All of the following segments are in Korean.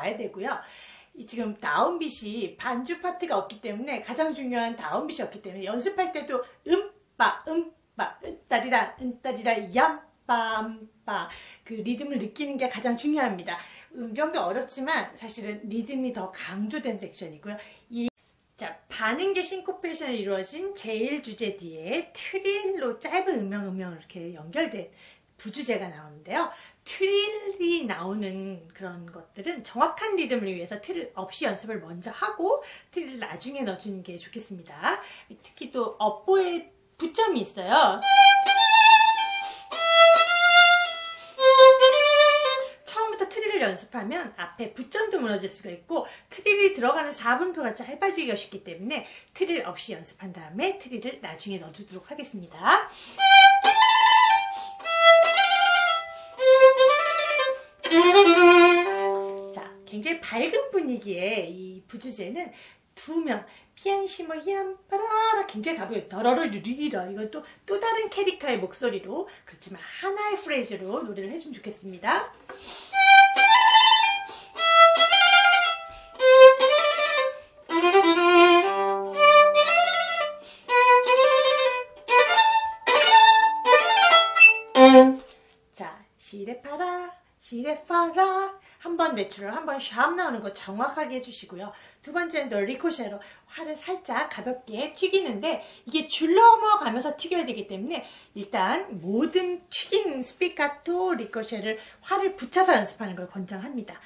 와야 되고요. 지금 다운빗이 반주 파트가 없기 때문에 가장 중요한 다운빗이 없기 때문에 연습할 때도 음빠 따리라 얌빰빠 그 리듬을 느끼는 게 가장 중요합니다. 음정도 어렵지만 사실은 리듬이 더 강조된 섹션이고요. 자, 반음계 싱코페이션이 이루어진 제일 주제 뒤에 트릴로 짧은 음영 이렇게 연결된 부주제가 나오는데요. 트릴이 나오는 그런 것들은 정확한 리듬을 위해서 트릴 없이 연습을 먼저 하고 트릴을 나중에 넣어주는 게 좋겠습니다. 특히 또 업보에 부점이 있어요. 처음부터 트릴을 연습하면 앞에 부점도 무너질 수가 있고 트릴이 들어가는 4분표가 짧아지기가 쉽기 때문에 트릴 없이 연습한 다음에 트릴을 나중에 넣어주도록 하겠습니다. 자, 굉장히 밝은 분위기의 이 부주제는 두 명 피아니시모 얌빠라라 굉장히 가벼워요. 더러르르리라 이것도 또 다른 캐릭터의 목소리로 그렇지만 하나의 프레이즈로 노래를 해주면 좋겠습니다. 자, 시레파라 시레파라 한 번 내추럴, 한 번 샵 나오는 거 정확하게 해주시고요. 두 번째는 더 리코쉐로 활을 살짝 가볍게 튀기는데 이게 줄 넘어가면서 튀겨야 되기 때문에 일단 모든 튀긴 스피카토, 리코쉐를 활을 붙여서 연습하는 걸 권장합니다.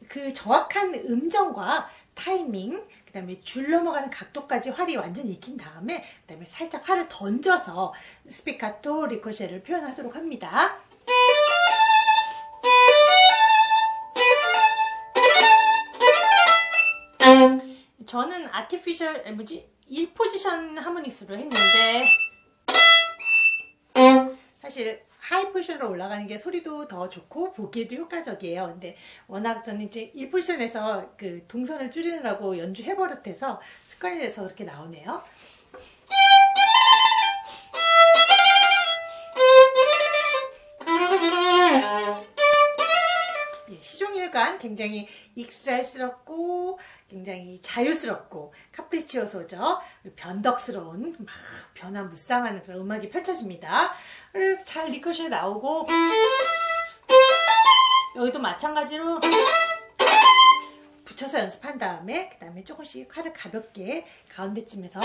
그 정확한 음정과 타이밍, 그 다음에 줄 넘어가는 각도까지 활이 완전히 익힌 다음에 그 다음에 살짝 활을 던져서 스피카토, 리코쉐를 표현하도록 합니다. 저는 아티피셜 1포지션 하모닉스로 했는데 사실 하이 포지션으로 올라가는 게 소리도 더 좋고 보기에도 효과적이에요. 근데 워낙 저는 이제 1포지션에서 그 동선을 줄이느라고 연주해버릇해서 습관이 돼서 그렇게 나오네요. 시종일관 굉장히 익살스럽고 굉장히 자유스럽고 카프리치오소죠. 변덕스러운 막 변화무쌍한 그런 음악이 펼쳐집니다. 그래서 잘 리코쉐 나오고 여기도 마찬가지로 붙여서 연습한 다음에 그 다음에 조금씩 활을 가볍게 가운데쯤에서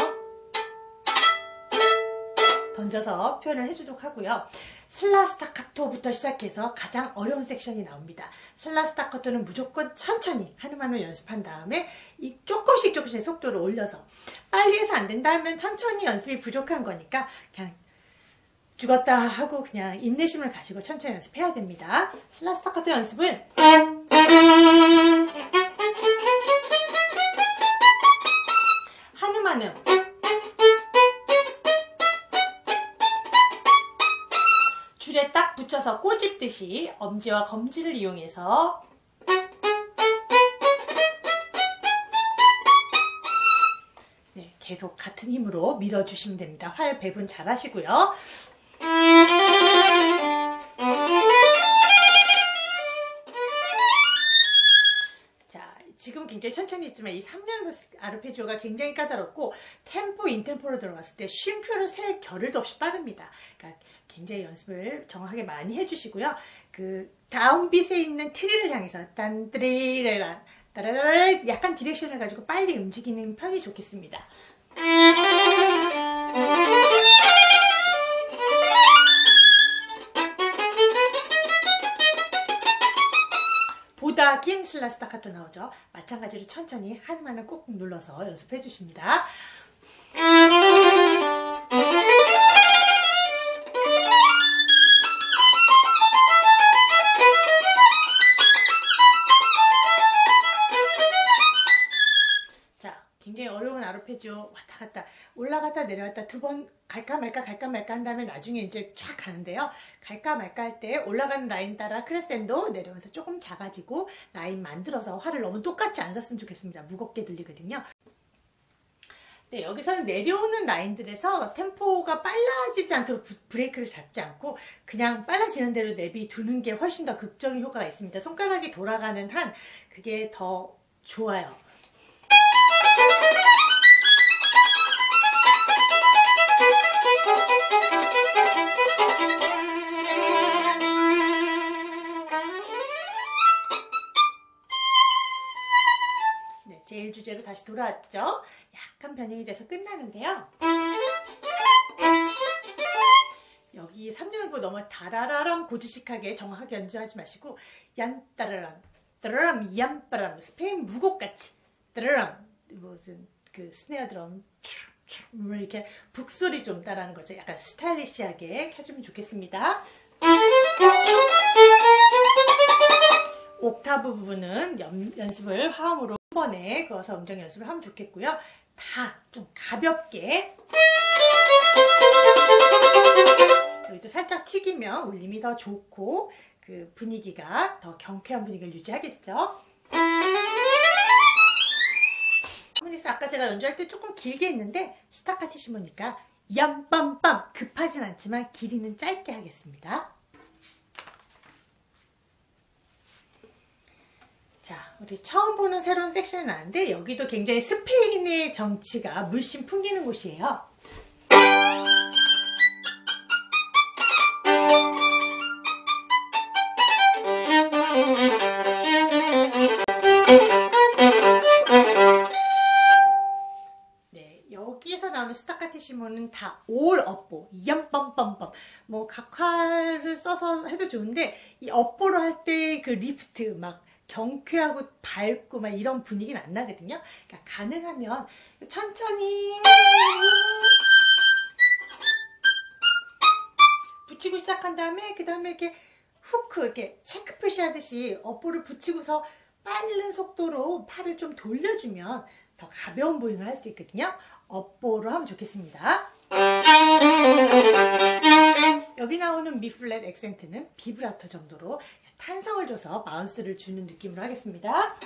던져서 표현을 해주도록 하고요. 슬라 스타카토부터 시작해서 가장 어려운 섹션이 나옵니다. 슬라 스타카토는 무조건 천천히 한음한음 연습한 다음에 이 조금씩 속도를 올려서 빨리 해서 안 된다 하면 천천히 연습이 부족한 거니까 그냥 죽었다 하고 그냥 인내심을 가지고 천천히 연습해야 됩니다. 슬라 스타카토 연습은 한음한음 줄에 딱 붙여서 꼬집듯이 엄지와 검지를 이용해서 네, 계속 같은 힘으로 밀어주시면 됩니다. 활 배분 잘 하시고요. 자, 지금 굉장히 천천히 했지만 이 3년 아르페지오가 굉장히 까다롭고 템포, 인템포로 들어갔을 때 쉼표를 셀 겨를도 없이 빠릅니다. 그러니까 굉장히 연습을 정확하게 많이 해주시고요. 그 다운빗에 있는 트리를 향해서 딴뜨리레라 따라라라 약간 디렉션을 가지고 빨리 움직이는 편이 좋겠습니다. 보다 긴 슬라 스타카토 나오죠. 마찬가지로 천천히 한음한음 꾹 눌러서 연습해 주십니다. 굉장히 어려운 아르페지오 왔다 갔다 올라갔다 내려갔다 두 번 갈까 말까 한 다음에 나중에 이제 쫙 가는데요. 갈까 말까 할 때 올라가는 라인 따라 크레센도 내려오면서 조금 작아지고 라인 만들어서 활을 너무 똑같이 안 쐈으면 좋겠습니다. 무겁게 들리거든요. 네, 여기서는 내려오는 라인들에서 템포가 빨라지지 않도록 브레이크를 잡지 않고 그냥 빨라지는 대로 내비두는 게 훨씬 더 극적인 효과가 있습니다. 손가락이 돌아가는 한 그게 더 좋아요. 네, 제일 주제로 다시 돌아왔죠. 약간 변형이 돼서 끝나는데요. 여기 3대1보 너무 다라라람 고지식하게 정확하게 연주하지 마시고 얀따라람, 따라람, 얌빠람, 스페인 무곡같이 따라람, 무슨 그 스네어 드럼 이렇게 북소리 좀 따라하는 거죠. 약간 스타일리시하게 켜주면 좋겠습니다. 옥타브 부분은 연습을 화음으로 한 번에 그어서 음정 연습을 하면 좋겠고요. 다 좀 가볍게 여기도 살짝 튀기면 울림이 더 좋고 그 분위기가 더 경쾌한 분위기를 유지하겠죠. 하모니스 아까 제가 연주할 때 조금 길게 했는데 스타카티시모니까 얌빰빰 급하진 않지만 길이는 짧게 하겠습니다. 자, 우리 처음 보는 새로운 섹션이 나왔는데 여기도 굉장히 스페인의 정치가 물씬 풍기는 곳이에요. 네, 여기에서 나오는 스타카티시모는 다 올 업보, 얌빰빰빰 뭐 각화를 써서 해도 좋은데 이 업보로 할 때 그 리프트 막 경쾌하고 밝고 막 이런 분위기는 안 나거든요. 그러니까 가능하면 천천히 붙이고 시작한 다음에 그 다음에 이렇게 후크 이렇게 체크 표시하듯이 업보를 붙이고서 빠른 속도로 팔을 좀 돌려주면 더 가벼운 보잉을 할 수 있거든요. 업보로 하면 좋겠습니다. 여기 나오는 미 플랫 액센트는 비브라토 정도로 탄성을 줘서 바운스를 주는 느낌으로 하겠습니다.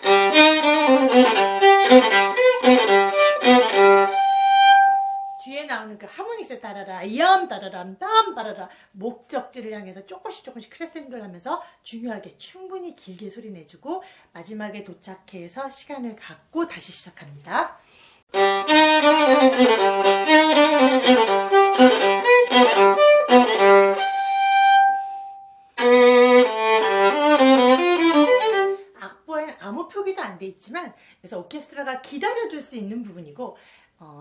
뒤에 나오는 그 하모닉스 따라라, 이암 따라람, 땀 따라라 목적지를 향해서 조금씩 크레센도를 하면서 중요하게 충분히 길게 소리 내주고 마지막에 도착해서 시간을 갖고 다시 시작합니다. 악보에는 아무 표기도 안 돼 있지만 그래서 오케스트라가 기다려줄 수 있는 부분이고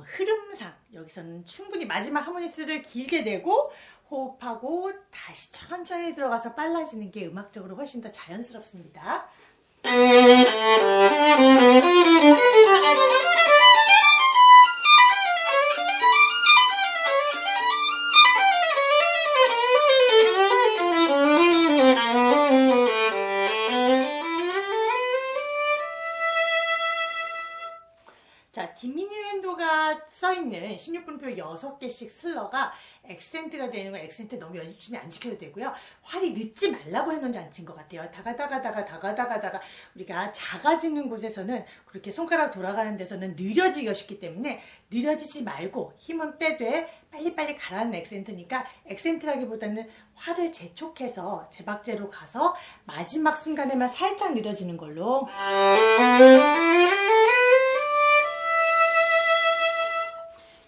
흐름상 여기서는 충분히 마지막 하모니스를 길게 내고 호흡하고 다시 천천히 들어가서 빨라지는 게 음악적으로 훨씬 더 자연스럽습니다. 자, 디미뉴엔도가 써있는 16분표 6개씩 슬러가 액센트가 되는 건 액센트 너무 열심히 안 지켜도 되고요. 활이 늦지 말라고 해놓은 잔치인 것 같아요. 다가다가 우리가 작아지는 곳에서는 그렇게 손가락 돌아가는 데서는 느려지기가 쉽기 때문에 느려지지 말고 힘은 빼되 빨리빨리 가라는 액센트니까 액센트라기보다는 활을 재촉해서 제박제로 가서 마지막 순간에만 살짝 느려지는 걸로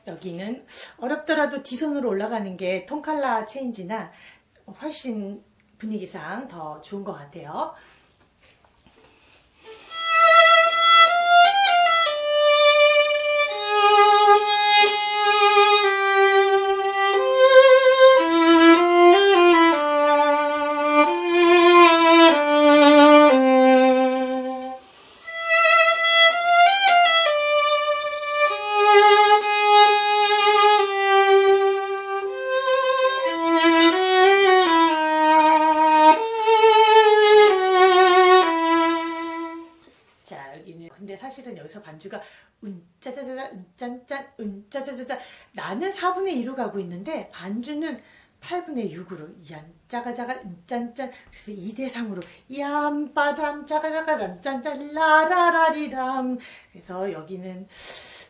여기는 어렵더라도 D선으로 올라가는 게 톤칼라 체인지나 훨씬 분위기상 더 좋은 것 같아요. 근데 사실은 여기서 반주가 운짜자자자 운짠짠 운짜자자자 나는 4분의 2로 가고 있는데 반주는 8분의 6으로 얀짜가자가 운짠짠 그래서 2대3으로 얌빠람 짜가자가 짠짠짠 라라라리람 그래서 여기는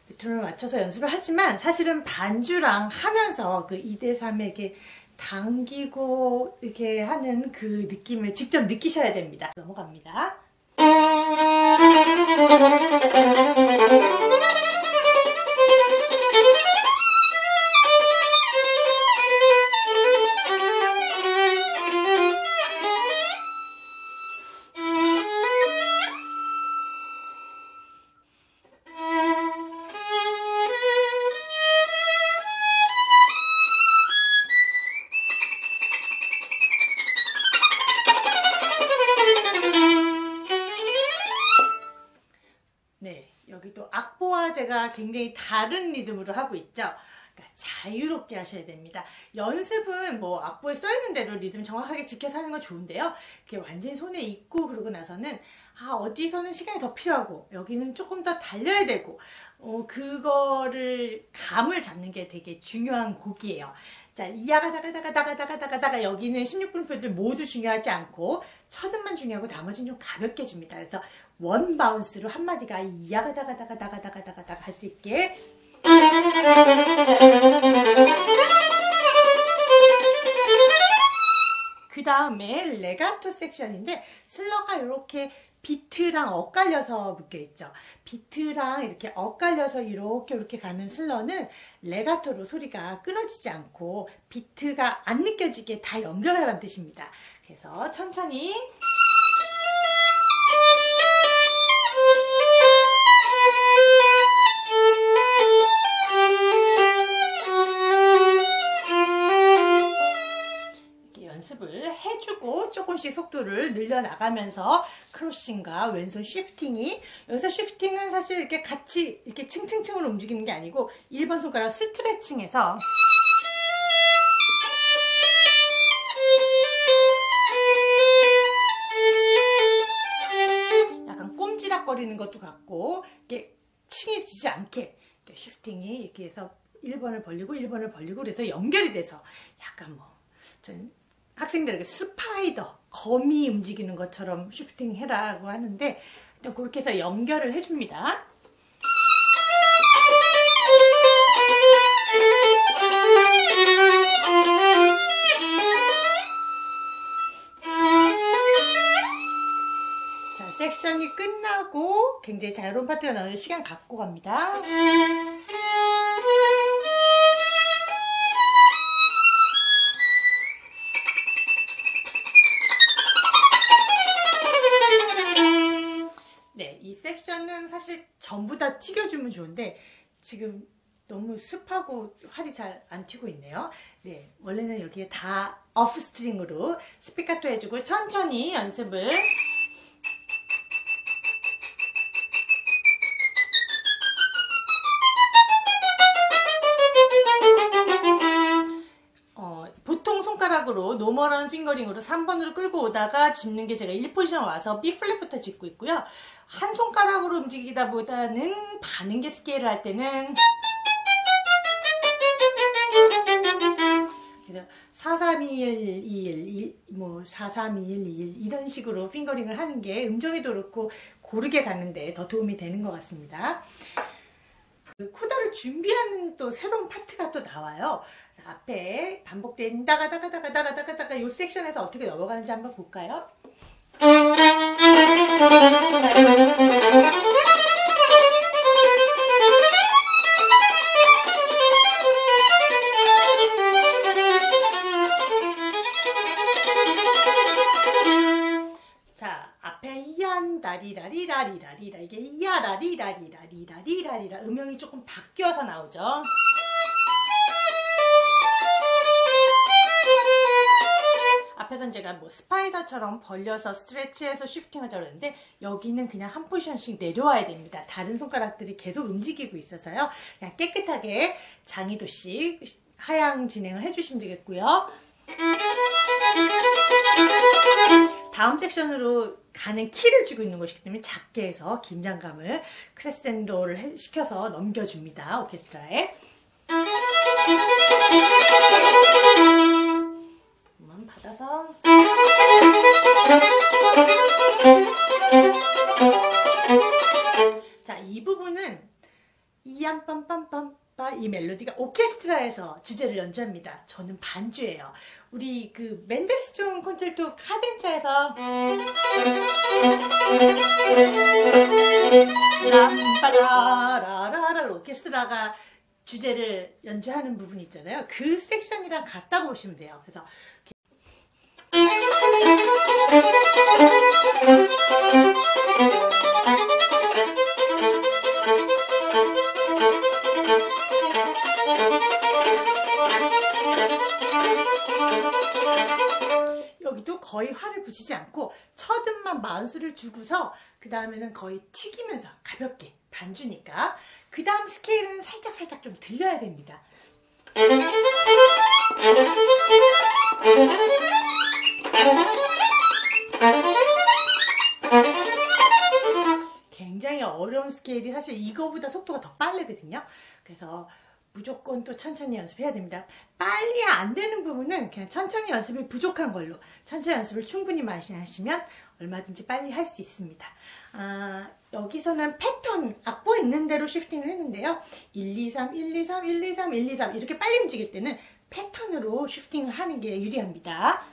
리듬을 맞춰서 연습을 하지만 사실은 반주랑 하면서 그 2대3에게 당기고 이렇게 하는 그 느낌을 직접 느끼셔야 됩니다. 넘어갑니다. 네, 여기도 악보와 제가 굉장히 다른 리듬으로 하고 있죠. 그러니까 자유롭게 하셔야 됩니다. 연습은 뭐 악보에 써있는 대로 리듬 정확하게 지켜서 하는 건 좋은데요. 그게 완전히 손에 익고 그러고 나서는 어디서는 시간이 더 필요하고 여기는 조금 더 달려야 되고 그거를 감을 잡는 게 되게 중요한 곡이에요. 자, 이야가다가다가다가다가다가 여기는 16분표들 모두 중요하지 않고 첫음만 중요하고 나머지는 좀 가볍게 줍니다. 그래서 원 바운스로 한 마디가 이야가다가다가다가다가다가 할 수 있게 그 다음에 레가토 섹션인데 슬러가 이렇게 비트랑 엇갈려서 묶여있죠. 비트랑 이렇게 엇갈려서 이렇게 가는 슬러는 레가토로 소리가 끊어지지 않고 비트가 안 느껴지게 다 연결하라는 뜻입니다. 그래서 천천히 연습을 해주고 조금씩 속도를 늘려나가면서 크로싱과 왼손 쉬프팅이 여기서 쉬프팅은 사실 이렇게 같이 이렇게 층층층으로 움직이는 게 아니고 1번 손가락 스트레칭해서 약간 꼼지락거리는 것도 같고 이렇게 층해지지 않게 이렇게 쉬프팅이 이렇게 해서 1번을 벌리고 1번을 벌리고 그래서 연결이 돼서 약간 전 학생들에게 스파이더, 거미 움직이는 것처럼 쉬프팅 해라고 하는데 그렇게 해서 연결을 해줍니다. 자, 섹션이 끝나고 굉장히 자유로운 파트가 나오는 시간 갖고 갑니다. 이 섹션은 사실 전부 다 튀겨주면 좋은데 지금 너무 습하고 활이 잘 안 튀고 있네요. 네, 원래는 여기에 다 오프 스트링으로 스피카토 해주고 천천히 연습을 보통 손가락으로 노멀한 핑거링으로 3번으로 끌고 오다가 짚는 게 제가 1포지션 와서 B 플랫부터 짚고 있고요. 한 손가락으로 움직이다 보다는 반음계 스케일을 할 때는 4-3-2-1-2-1, 4-3-2-1-2-1 이런 식으로 핑거링을 하는 게 음정에도 그렇고 고르게 가는데 더 도움이 되는 것 같습니다. 코다를 준비하는 또 새로운 파트가 또 나와요. 앞에 반복된 다가다가다가다가다가다가 이 섹션에서 어떻게 넘어가는지 한번 볼까요? 자, 앞에 이안다리라리라리라리라 이게 이야라리라리라리라리라리라 음영이 조금 바뀌어서 나오죠. 앞에선 제가 스파이더처럼 벌려서 스트레치해서 쉬프팅하자고 했는데 여기는 그냥 한 포지션씩 내려와야 됩니다. 다른 손가락들이 계속 움직이고 있어서요. 그냥 깨끗하게 장이도씩 하향 진행을 해주시면 되겠고요. 다음 섹션으로 가는 키를 쥐고 있는 것이기 때문에 작게 해서 긴장감을 크레센도를 시켜서 넘겨줍니다. 오케스트라에. 한번 받아서 자, 이 부분은 이암 빰빰빰빠 이 멜로디가 오케스트라에서 주제를 연주합니다. 저는 반주예요. 우리 그 멘델스존 콘체르토 카덴자에서 람빠라라라라 오케스트라가 주제를 연주하는 부분 있잖아요. 그 섹션이랑 같다고 보시면 돼요. 그래서 여기도 거의 활을 붙이지 않고 첫 음만 마운스를 주고서 그 다음에는 거의 튀기면서 가볍게 반주니까 그 다음 스케일은 살짝살짝 좀 들려야 됩니다. 굉장히 어려운 스케일이 사실 이거보다 속도가 더 빠르거든요. 그래서 무조건 또 천천히 연습해야 됩니다. 빨리 안 되는 부분은 그냥 천천히 연습이 부족한 걸로 천천히 연습을 충분히 많이 하시면 얼마든지 빨리 할 수 있습니다. 여기서는 패턴, 악보 있는 대로 쉬프팅을 했는데요. 1, 2, 3, 1, 2, 3, 1, 2, 3, 1, 2, 3 이렇게 빨리 움직일 때는 패턴으로 쉬프팅을 하는 게 유리합니다.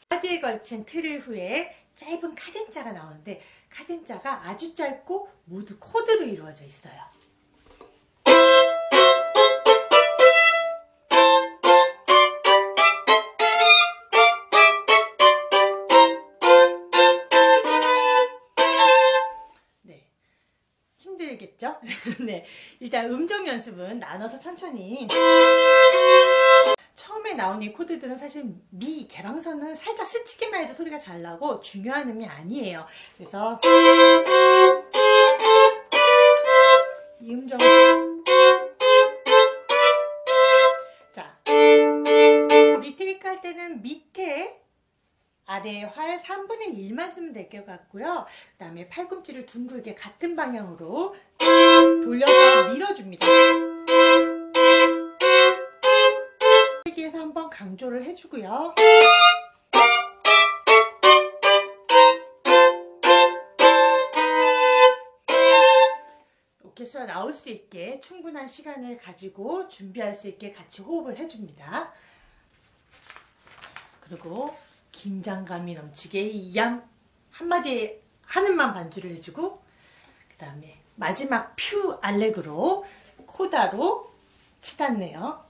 카드에 걸친 틀 후에 짧은 카덴자가 나오는데 카덴자가 아주 짧고 모두 코드로 이루어져 있어요. 네, 힘들겠죠? 네, 일단 음정 연습은 나눠서 천천히. 처음에 나온 이 코드들은 사실 미 개방선은 살짝 스치기만 해도 소리가 잘 나고 중요한 음이 아니에요. 그래서 이 음정 자 리트릭 할 때는 밑에 아래 활 3분의 1만 쓰면 될 것 같고요. 그 다음에 팔꿈치를 둥글게 같은 방향으로 돌려서 밀어줍니다. 여기에서 한번 강조를 해주고요. 오케스트라 나올 수 있게 충분한 시간을 가지고 준비할 수 있게 같이 호흡을 해줍니다. 그리고 긴장감이 넘치게 이양 한마디 한음만 반주를 해주고 그 다음에 마지막 퓨 알레그로 코다로 치닫네요.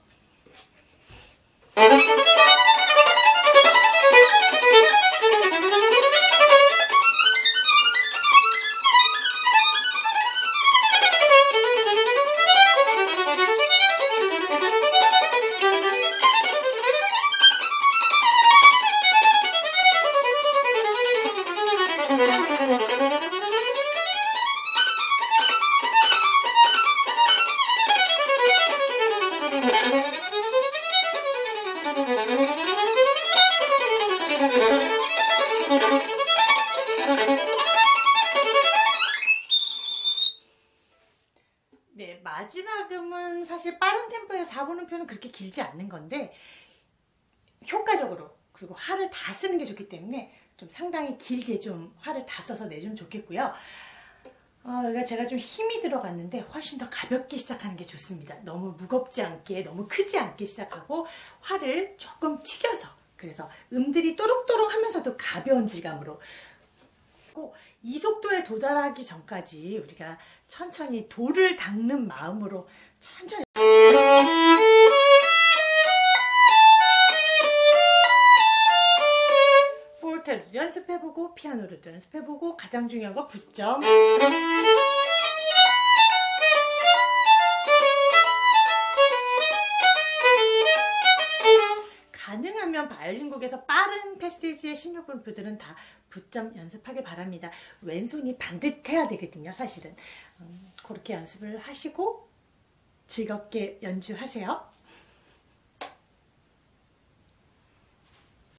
네, 마지막 음은 사실 빠른 템포에서 4분음표는 그렇게 길지 않는 건데 효과적으로 그리고 활을 다 쓰는 게 좋기 때문에 좀 상당히 길게 좀 활을 다 써서 내주면 좋겠고요. 여기가 제가 좀 힘이 들어갔는데 훨씬 더 가볍게 시작하는 게 좋습니다. 너무 무겁지 않게 너무 크지 않게 시작하고 활을 조금 튀겨서 그래서 음들이 또롱또롱 하면서도 가벼운 질감으로 이 속도에 도달하기 전까지 우리가 천천히 돌을 닦는 마음으로 천천히 포르테로도 연습해보고 피아노로도 연습해보고 가장 중요한 거 붙점 가능하면 바이올린 곡에서 빠른 패시지의 16분표들은 다 붙점 연습하길 바랍니다. 왼손이 반듯해야 되거든요, 사실은. 그렇게 연습을 하시고 즐겁게 연주하세요.